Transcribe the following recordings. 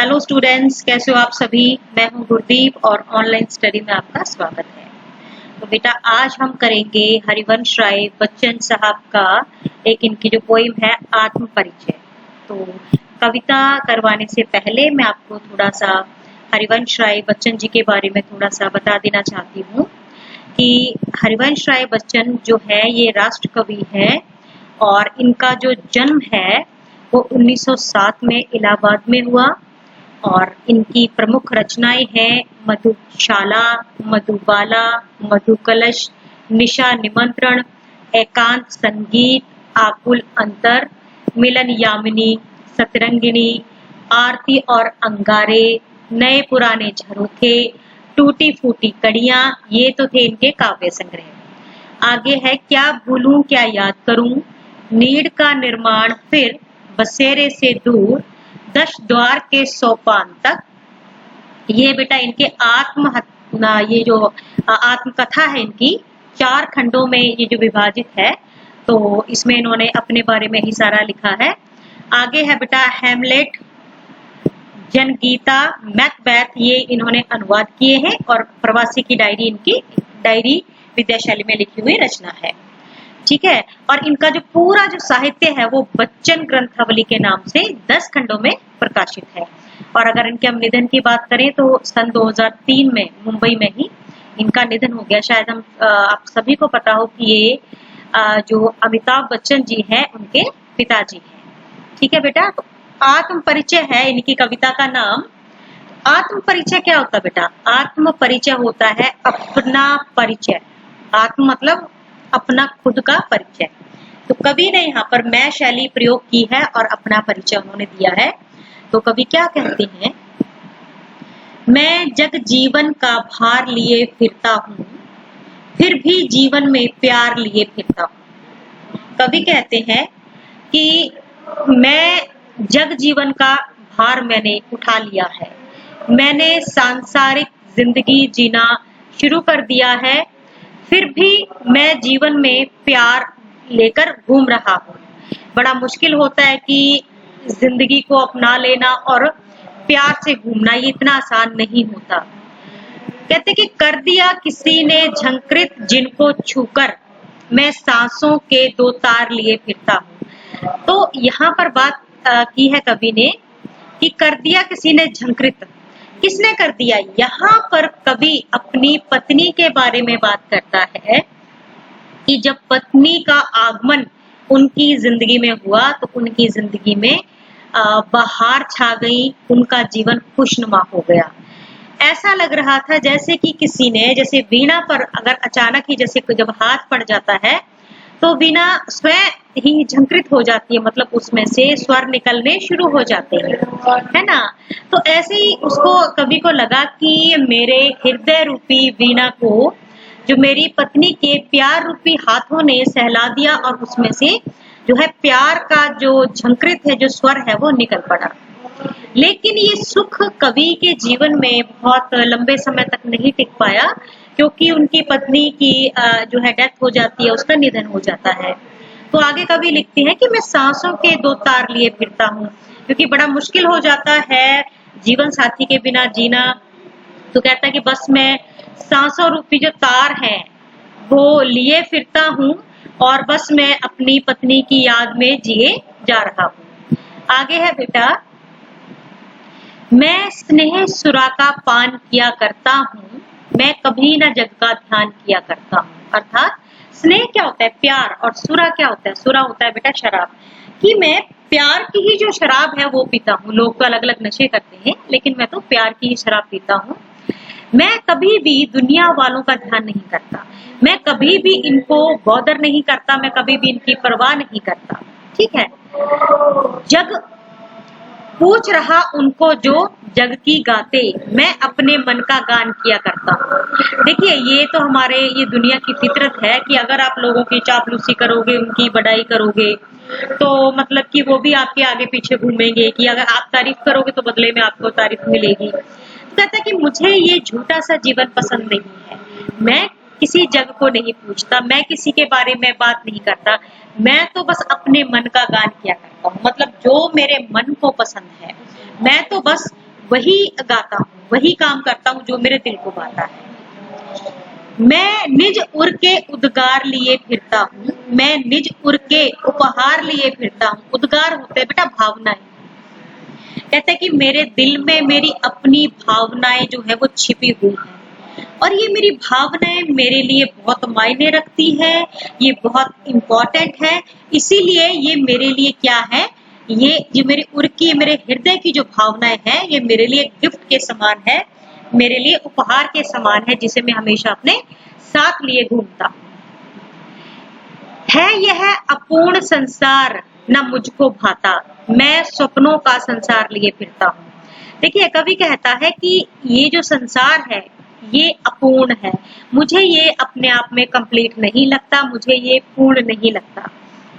Hello students, कैसे हो आप सभी। मैं हूं गुरदीप और ऑनलाइन स्टडी में आपका स्वागत है। तो बेटा आज हम करेंगे हरिवंश राय बच्चन साहब का एक इनकी जो पोइम है आत्म परिचय। तो कविता करवाने से पहले मैं आपको थोड़ा सा हरिवंश राय बच्चन जी के बारे में थोड़ा सा बता देना चाहती हूँ कि हरिवंश राय बच्चन जो है ये राष्ट्र कवि है और इनका जो जन्म है वो 1907 में इलाहाबाद में हुआ और इनकी प्रमुख रचनाएं हैं मधुशाला, मधुबाला, मधुकलश, निशा निमंत्रण, एकांत संगीत, आकुल अंतर, मिलन यामिनी, सतरंगिणी, आरती और अंगारे, नए पुराने झरोखे, टूटी फूटी कड़ियां, ये तो थे इनके काव्य संग्रह। आगे है क्या भूलूं क्या याद करूं, नीड़ का निर्माण फिर बसेरे से दूर, 10 द्वार के सोपान तक। ये बेटा इनके ये जो आत्मकथा है इनकी 4 खंडों में ये जो विभाजित है, तो इसमें इन्होंने अपने बारे में ही सारा लिखा है। आगे है बेटा हेमलेट, जनगीता, मैकबेथ, ये इन्होंने अनुवाद किए हैं और प्रवासी की डायरी इनकी डायरी विद्याशैली में लिखी हुई रचना है। ठीक है, और इनका जो पूरा जो साहित्य है वो बच्चन ग्रंथावली के नाम से 10 खंडों में प्रकाशित है। और अगर इनके हम निधन की बात करें तो सन 2003 में मुंबई में ही इनका निधन हो गया। शायद आप सभी को पता हो कि ये जो अमिताभ बच्चन जी हैं उनके पिताजी हैं। ठीक है बेटा, तो आत्म परिचय है इनकी कविता का नाम। आत्म परिचय क्या होता है बेटा? आत्म परिचय होता है अपना परिचय। आत्म मतलब अपना खुद का परिचय। तो कवि ने यहाँ पर मैं शैली प्रयोग की है और अपना परिचय उन्होंने दिया है। तो कवि क्या कहते हैं, मैं जग जीवन का भार लिए फिरता हूँ, फिर भी जीवन में प्यार लिए फिरता हूँ। कवि कहते हैं कि मैं जग जीवन का भार मैंने उठा लिया है, मैंने सांसारिक जिंदगी जीना शुरू कर दिया है, फिर भी मैं जीवन में प्यार लेकर घूम रहा हूँ। बड़ा मुश्किल होता है कि जिंदगी को अपना लेना और प्यार से घूमना, ये इतना आसान नहीं होता। कहते कि कर दिया किसी ने झंकृत जिनको छूकर, मैं सांसों के 2 तार लिए फिरता हूँ। तो यहाँ पर बात की है कवि ने कि कर दिया किसी ने झंकृत। किसने कर दिया? यहाँ पर कवि अपनी पत्नी के बारे में बात करता है कि जब पत्नी का आगमन उनकी जिंदगी में हुआ तो उनकी जिंदगी में बहार छा गई, उनका जीवन खुशनुमा हो गया। ऐसा लग रहा था जैसे कि किसी ने, जैसे वीणा पर अगर अचानक ही जैसे जब हाथ पड़ जाता है तो वीणा स्वयं ही झंकृत हो जाती है, मतलब उसमें से स्वर निकलने शुरू हो जाते हैं, है ना। तो ऐसे ही उसको कवि को लगा कि मेरे हृदय रूपी वीणा को जो मेरी पत्नी के प्यार रूपी हाथों ने सहला दिया और उसमें से जो है प्यार का जो झंकृत है, जो स्वर है वो निकल पड़ा। लेकिन ये सुख कवि के जीवन में बहुत लंबे समय तक नहीं टिक पाया, क्योंकि उनकी पत्नी की जो है डेथ हो जाती है, उसका निधन हो जाता है। तो आगे कवि लिखते हैं कि मैं सांसों के 2 तार लिए फिरता हूँ, क्योंकि बड़ा मुश्किल हो जाता है जीवन साथी के बिना जीना। तो कहता है कि बस मैं सांसों रूपी जो तार है वो लिए फिरता हूँ और बस मैं अपनी पत्नी की याद में जिए जा रहा हूँ। आगे है बेटा, मैं स्नेह सुरा का पान किया करता हूँ, मैं कभी न जग का ध्यान किया करता हूँ। अर्थात स्नेह क्या होता है? प्यार। और सुरा क्या होता है? सुरा होता है बेटा शराब। कि मैं प्यार की ही जो शराब है वो पीता हूँ। लोग तो अलग अलग नशे करते हैं, लेकिन मैं तो प्यार की ही शराब पीता हूँ। मैं कभी भी दुनिया वालों का ध्यान नहीं करता, मैं कभी भी इनको बॉदर नहीं करता, मैं कभी भी इनकी परवाह नहीं करता। ठीक है, जग पूछ रहा उनको जो जग की गाते, मैं अपने मन का गान किया करता हूँ। देखिए ये तो हमारे ये दुनिया की फितरत है कि अगर आप लोगों की चापलूसी करोगे, उनकी बड़ाई करोगे, तो मतलब कि वो भी आपके आगे पीछे घूमेंगे कि अगर आप तारीफ करोगे तो बदले में आपको तारीफ मिलेगी। तो कहता है कि मुझे ये झूठा सा जीवन पसंद नहीं है, मैं किसी जग को नहीं पूछता, मैं किसी के बारे में बात नहीं करता, मैं तो बस अपने मन का गान किया करता हूँ। मतलब जो मेरे मन को पसंद है मैं तो बस वही गाता हूँ, वही काम करता हूँ जो मेरे दिल को भाता है। मैं निज उर के उद्गार लिए फिरता हूँ, मैं निज उर के उपहार लिए फिरता हूँ। उद्गार होते हैं बेटा भावनाएं। कहते हैं कि मेरे दिल में मेरी अपनी भावनाएं जो है वो छिपी हुई है, और ये मेरी भावनाएं मेरे लिए बहुत मायने रखती है, ये बहुत इम्पोर्टेंट है। इसीलिए ये मेरे लिए क्या है, ये जो मेरी उर की, मेरे हृदय की जो भावनाएं हैं, ये मेरे लिए गिफ्ट के समान है, मेरे लिए उपहार के समान है, जिसे मैं हमेशा अपने साथ लिए घूमता हूँ। है यह अपूर्ण संसार न मुझको भाता, मैं स्वप्नों का संसार लिए फिरता हूँ। देखिए कवि कहता है कि ये जो संसार है ये अपूर्ण है, मुझे ये अपने आप में कंप्लीट नहीं लगता, मुझे ये पूर्ण नहीं लगता।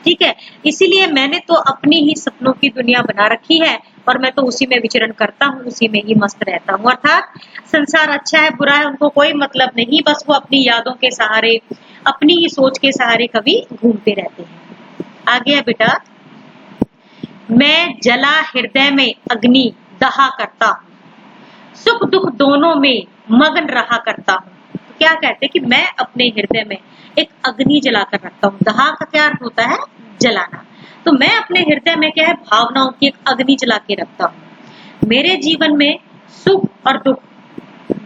ठीक है, इसीलिए मैंने तो अपनी ही सपनों की दुनिया बना रखी है और मैं तो उसी में विचरण करता हूँ, उसी में ही मस्त रहता हूँ। अर्थात संसार अच्छा है बुरा है उनको कोई मतलब नहीं, बस वो अपनी यादों के सहारे, अपनी ही सोच के सहारे कभी घूमते रहते हैं। आगे है बेटा, मैं जला हृदय में अग्नि दहा करता हूँ, सुख दुख दोनों में मगन रहा करता हूँ। तो क्या कहते हैं कि मैं अपने हृदय में एक अग्नि जला कर रखता हूँ। दहा का क्या अर्थ होता है, जलाना। तो मैं अपने हृदय में क्या है, भावनाओं की एक अग्नि जला के रखता हूँ। मेरे जीवन में सुख और दुख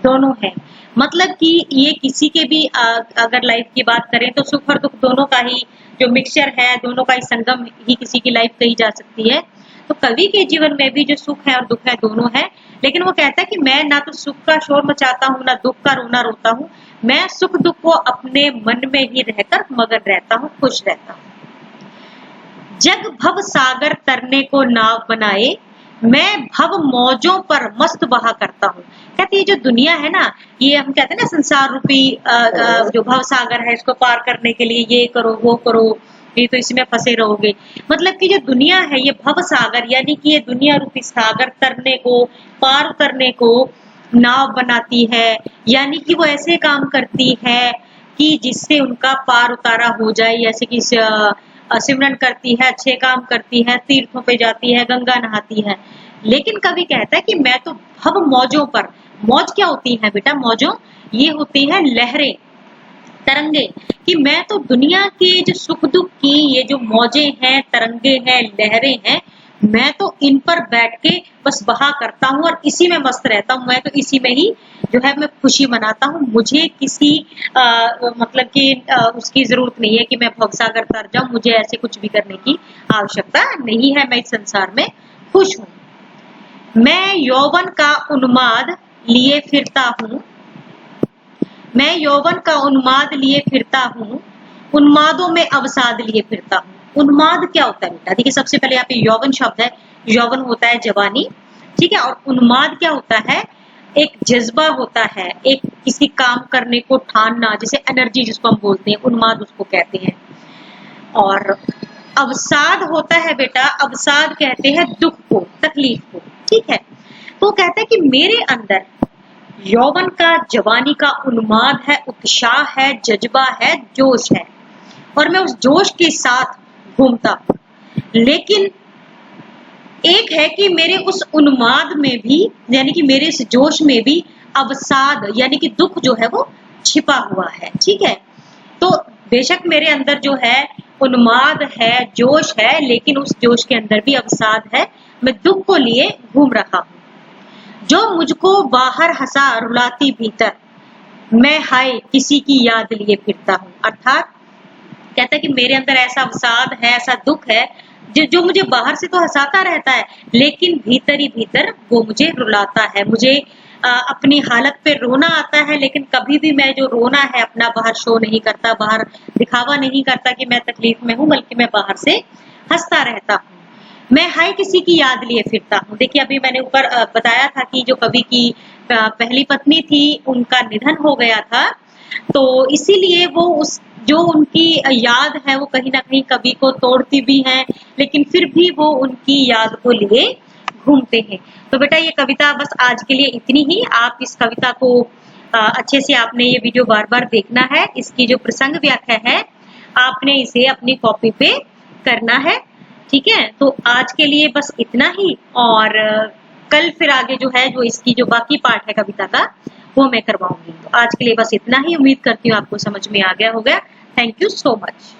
दोनों है, मतलब कि ये किसी के भी अगर लाइफ की बात करें तो सुख और दुख दोनों का ही जो मिक्सचर है, दोनों का ही संगम ही किसी की लाइफ कही जा सकती है। तो कवि के जीवन में भी जो सुख है और दुख है दोनों है, लेकिन वो कहता है कि मैं ना तो सुख का शोर मचाता हूँ ना दुख का रोना रोता हूँ, मैं सुख दुख को अपने मन में ही रहकर मगन रहता हूँ, खुश रहता हूँ। जग भव सागर तरने को नाव बनाए, मैं भव मौजों पर मस्त बहा करता हूँ। कहते ये जो दुनिया है ना, ये हम कहते हैं ना संसार रूपी जो भव सागर है, इसको पार करने के लिए ये करो वो करो, ये तो इसमें फंसे रहोगे। मतलब कि जो दुनिया है ये भव सागर, यानी कि ये दुनिया रूपी सागर तरने को, पार करने को नाव बनाती है, यानी कि वो ऐसे काम करती है कि जिससे उनका पार उतारा हो जाए। जैसे कि सिमरन करती है, अच्छे काम करती है, तीर्थों पे जाती है, गंगा नहाती है। लेकिन कवि कहता है कि मैं तो भव मौजों पर, मौज क्या होती है बेटा, मौजों ये होती है लहरें, तरंगे, कि मैं तो दुनिया के जो सुख दुख की ये जो मौजें हैं, तरंगे हैं, लहरें हैं, मैं तो इन पर बैठ के बस बहा करता हूँ और इसी में मस्त रहता हूँ। मैं तो इसी में ही जो है मैं खुशी मनाता हूँ। मुझे किसी मतलब कि उसकी जरूरत नहीं है कि मैं भवसागर तर जाऊं, मुझे ऐसे कुछ भी करने की आवश्यकता नहीं है। मैं इस संसार में खुश हूँ। मैं यौवन का उन्माद लिए फिरता हूँ, मैं यौवन का उन्माद लिए फिरता हूँ, उन्मादों में अवसाद लिए फिरता हूँ। उन्माद क्या होता है बेटा, देखिए सबसे पहले यहाँ पे यौवन शब्द है, यौवन होता है जवानी, ठीक है, और उन्माद क्या होता है, एक जज्बा होता है, एक किसी काम करने को ठानना, जैसे एनर्जी जिसको हम बोलते हैं, उन्माद उसको कहते हैं। और अवसाद होता है बेटा, अवसाद कहते हैं दुख को, तकलीफ को, ठीक है। तो कहते हैं कि मेरे अंदर यौवन का, जवानी का उन्माद है, उत्साह है, जज्बा है, जोश है, और मैं उस जोश के साथ घूमता हूँ। लेकिन एक है कि मेरे उस उन्माद में भी, यानी कि मेरे इस जोश में भी अवसाद यानी कि दुख जो है वो छिपा हुआ है, ठीक है। तो बेशक मेरे अंदर जो है उन्माद है, जोश है, लेकिन उस जोश के अंदर भी अवसाद है, मैं दुख को लिए घूम रहा हूँ। जो मुझको बाहर हंसा रुलाती भीतर, मैं हाय किसी की याद लिए फिरता हूँ। अर्थात कहता है कि मेरे अंदर ऐसा अवसाद है, ऐसा दुख है जो मुझे बाहर से तो हंसाता रहता है, लेकिन भीतर ही भीतर वो मुझे रुलाता है। मुझे अपनी हालत पे रोना आता है, लेकिन कभी भी मैं जो रोना है अपना बाहर शो नहीं करता, बाहर दिखावा नहीं करता कि मैं तकलीफ में हूँ, बल्कि मैं बाहर से हंसता रहता हूँ। मैं हाय किसी की याद लिए फिरता हूँ। देखिए अभी मैंने ऊपर बताया था कि जो कवि की पहली पत्नी थी उनका निधन हो गया था, तो इसीलिए वो उस जो उनकी याद है वो कहीं ना कहीं कवि को तोड़ती भी है, लेकिन फिर भी वो उनकी याद को लिए घूमते हैं। तो बेटा ये कविता बस आज के लिए इतनी ही। आप इस कविता को अच्छे से, आपने ये वीडियो बार बार देखना है, इसकी जो प्रसंग व्याख्या है आपने इसे अपनी कॉपी पे करना है, ठीक है। तो आज के लिए बस इतना ही, और कल फिर आगे जो है, जो इसकी जो बाकी पार्ट है कविता का, वो मैं करवाऊंगी। तो आज के लिए बस इतना ही। उम्मीद करती हूँ आपको समझ में आ गया होगा। Thank you so much.